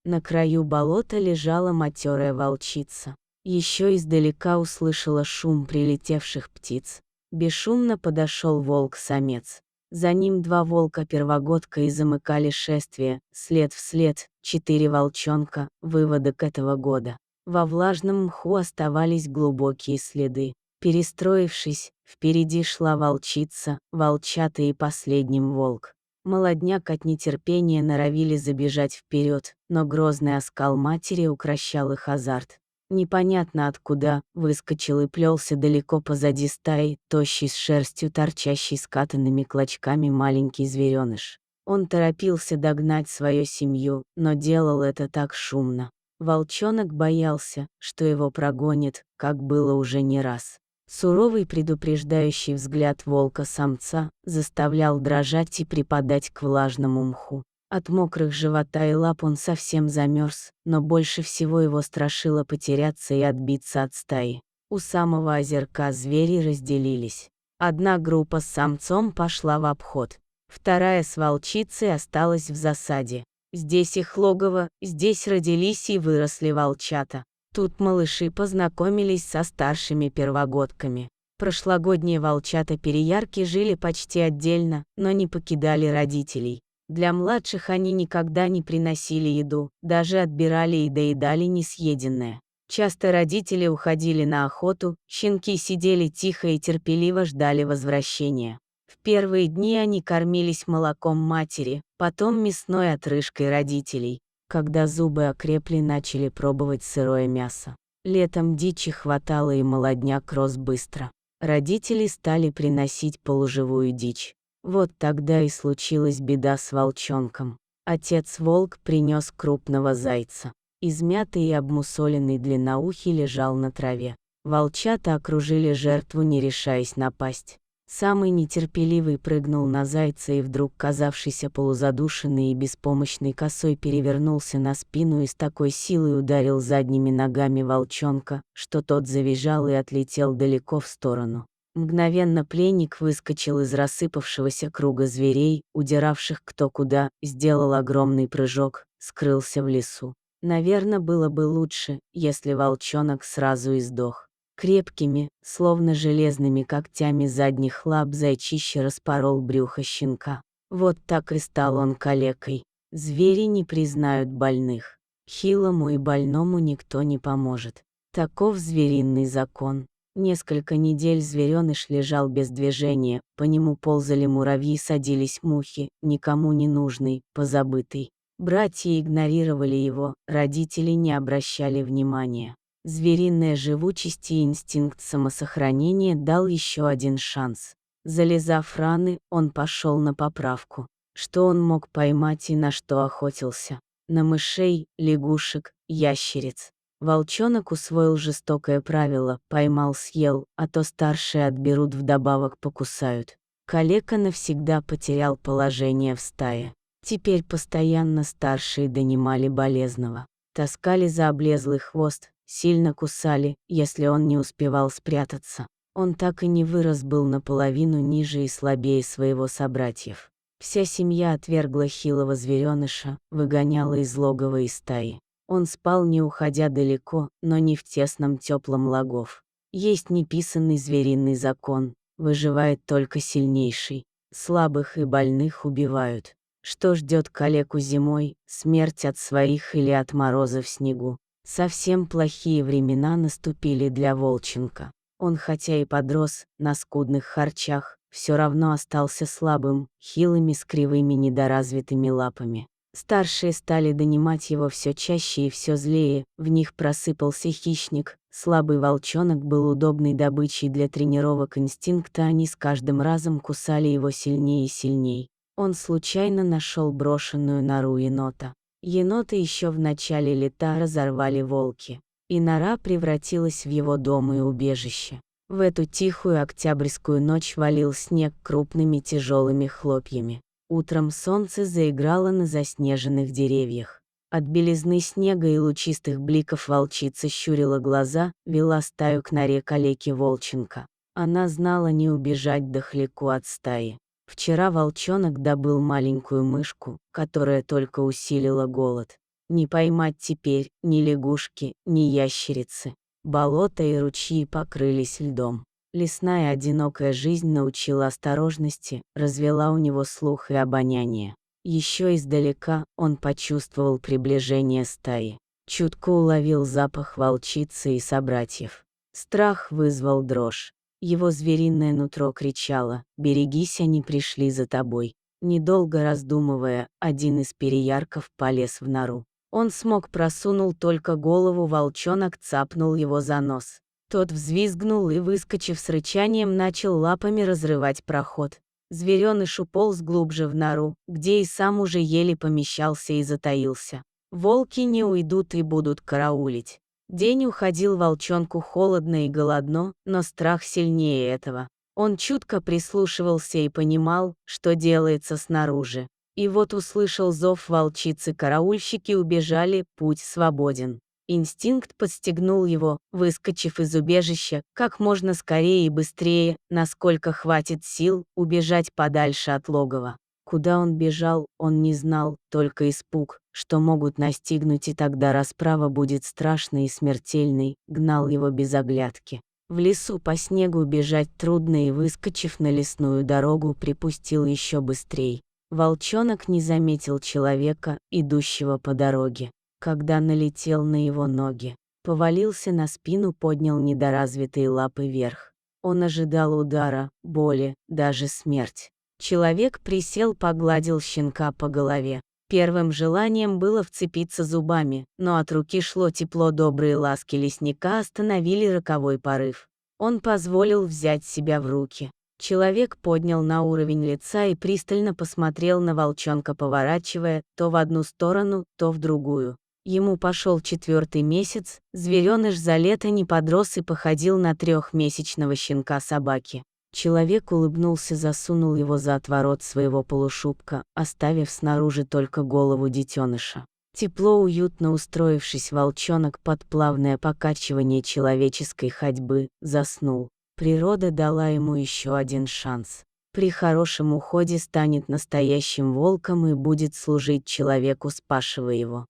На краю болота лежала матерая волчица. Еще издалека услышала шум прилетевших птиц. Бесшумно подошел волк-самец. За ним два волка-первогодка и замыкали шествие, след в след, 4 волчонка, выводок этого года. Во влажном мху оставались глубокие следы. Перестроившись, впереди шла волчица, волчата и последним волк. Молодняк от нетерпения норовили забежать вперед, но грозный оскал матери укращал их азарт. Непонятно откуда выскочил и плелся далеко позади стаи, тощий с шерстью, торчащий скатанными клочками маленький звереныш. Он торопился догнать свою семью, но делал это так шумно. Волчонок боялся, что его прогонит, как было уже не раз. Суровый предупреждающий взгляд волка-самца заставлял дрожать и припадать к влажному мху. От мокрых живота и лап он совсем замерз, но больше всего его страшило потеряться и отбиться от стаи. У самого озерка звери разделились. Одна группа с самцом пошла в обход, вторая с волчицей осталась в засаде. Здесь их логово, здесь родились и выросли волчата. Тут малыши познакомились со старшими первогодками. Прошлогодние волчата-переярки жили почти отдельно, но не покидали родителей. Для младших они никогда не приносили еду, даже отбирали и доедали несъеденное. Часто родители уходили на охоту, щенки сидели тихо и терпеливо ждали возвращения. В первые дни они кормились молоком матери, потом мясной отрыжкой родителей. Когда зубы окрепли, начали пробовать сырое мясо. Летом дичи хватало и молодняк рос быстро. Родители стали приносить полуживую дичь. Вот тогда и случилась беда с волчонком. Отец-волк принес крупного зайца. Измятый и обмусоленный длинноухий лежал на траве. Волчата окружили жертву, не решаясь напасть. Самый нетерпеливый прыгнул на зайца и вдруг, казавшийся полузадушенный и беспомощной косой, перевернулся на спину и с такой силой ударил задними ногами волчонка, что тот завизжал и отлетел далеко в сторону. Мгновенно пленник выскочил из рассыпавшегося круга зверей, удиравших кто куда, сделал огромный прыжок, скрылся в лесу. Наверное, было бы лучше, если волчонок сразу и сдох. Крепкими, словно железными когтями задних лап зайчище распорол брюхо щенка. Вот так и стал он калекой. Звери не признают больных. Хилому и больному никто не поможет. Таков звериный закон. Несколько недель звереныш лежал без движения, по нему ползали муравьи, садились мухи, никому не нужный, позабытый. Братья игнорировали его, родители не обращали внимания. Звериная живучесть и инстинкт самосохранения дал еще один шанс. Залезав раны, он пошел на поправку. Что он мог поймать и на что охотился? На мышей, лягушек, ящериц. Волчонок усвоил жестокое правило: поймал — съел, а то старшие отберут, вдобавок покусают. Калека навсегда потерял положение в стае. Теперь постоянно старшие донимали болезного. Таскали за облезлый хвост, сильно кусали, если он не успевал спрятаться. Он так и не вырос, был наполовину ниже и слабее своего собратьев. Вся семья отвергла хилого звереныша, выгоняла из логова и стаи. Он спал, не уходя далеко, но не в тесном теплом логов. Есть неписанный звериный закон: выживает только сильнейший. Слабых и больных убивают. Что ждет калеку зимой? Смерть от своих или от мороза в снегу? Совсем плохие времена наступили для волчонка. Он, хотя и подрос на скудных харчах, все равно остался слабым, хилыми, с кривыми недоразвитыми лапами. Старшие стали донимать его все чаще и все злее, в них просыпался хищник. Слабый волчонок был удобной добычей для тренировок инстинкта, они с каждым разом кусали его сильнее и сильнее. Он случайно нашел брошенную нору енота. Енота еще в начале лета разорвали волки, и нора превратилась в его дом и убежище. В эту тихую октябрьскую ночь валил снег крупными тяжелыми хлопьями. Утром солнце заиграло на заснеженных деревьях. От белизны снега и лучистых бликов волчица щурила глаза, вела стаю к норе калеки волчонка. Она знала не убежать дохляку от стаи. Вчера волчонок добыл маленькую мышку, которая только усилила голод. Не поймать теперь ни лягушки, ни ящерицы. Болота и ручьи покрылись льдом. Лесная одинокая жизнь научила осторожности, развела у него слух и обоняние. Еще издалека он почувствовал приближение стаи. Чутко уловил запах волчицы и собратьев. Страх вызвал дрожь. Его звериное нутро кричало: «Берегись, они пришли за тобой». Недолго раздумывая, один из переярков полез в нору. Он смог, просунул только голову, волчонок цапнул его за нос. Тот взвизгнул и, выскочив с рычанием, начал лапами разрывать проход. Звереныш уполз глубже в нору, где и сам уже еле помещался, и затаился. Волки не уйдут и будут караулить. День уходил волчонку холодно и голодно, но страх сильнее этого. Он чутко прислушивался и понимал, что делается снаружи. И вот услышал зов волчицы, караульщики убежали, путь свободен. Инстинкт подстегнул его, выскочив из убежища, как можно скорее и быстрее, насколько хватит сил, убежать подальше от логова. Куда он бежал, он не знал, только испуг, что могут настигнуть, и тогда расправа будет страшной и смертельной, гнал его без оглядки. В лесу по снегу бежать трудно, и, выскочив на лесную дорогу, припустил еще быстрей. Волчонок не заметил человека, идущего по дороге. Когда налетел на его ноги, повалился на спину, поднял недоразвитые лапы вверх. Он ожидал удара, боли, даже смерть. Человек присел, погладил щенка по голове. Первым желанием было вцепиться зубами, но от руки шло тепло, добрые ласки лесника остановили роковой порыв. Он позволил взять себя в руки. Человек поднял на уровень лица и пристально посмотрел на волчонка, поворачивая то в одну сторону, то в другую. Ему пошел 4-й месяц, звереныш за лето не подрос и походил на 3-месячного щенка собаки. Человек улыбнулся, засунул его за отворот своего полушубка, оставив снаружи только голову детеныша. Тепло, уютно устроившись, волчонок под плавное покачивание человеческой ходьбы заснул. Природа дала ему еще один шанс. При хорошем уходе станет настоящим волком и будет служить человеку, спасшего его.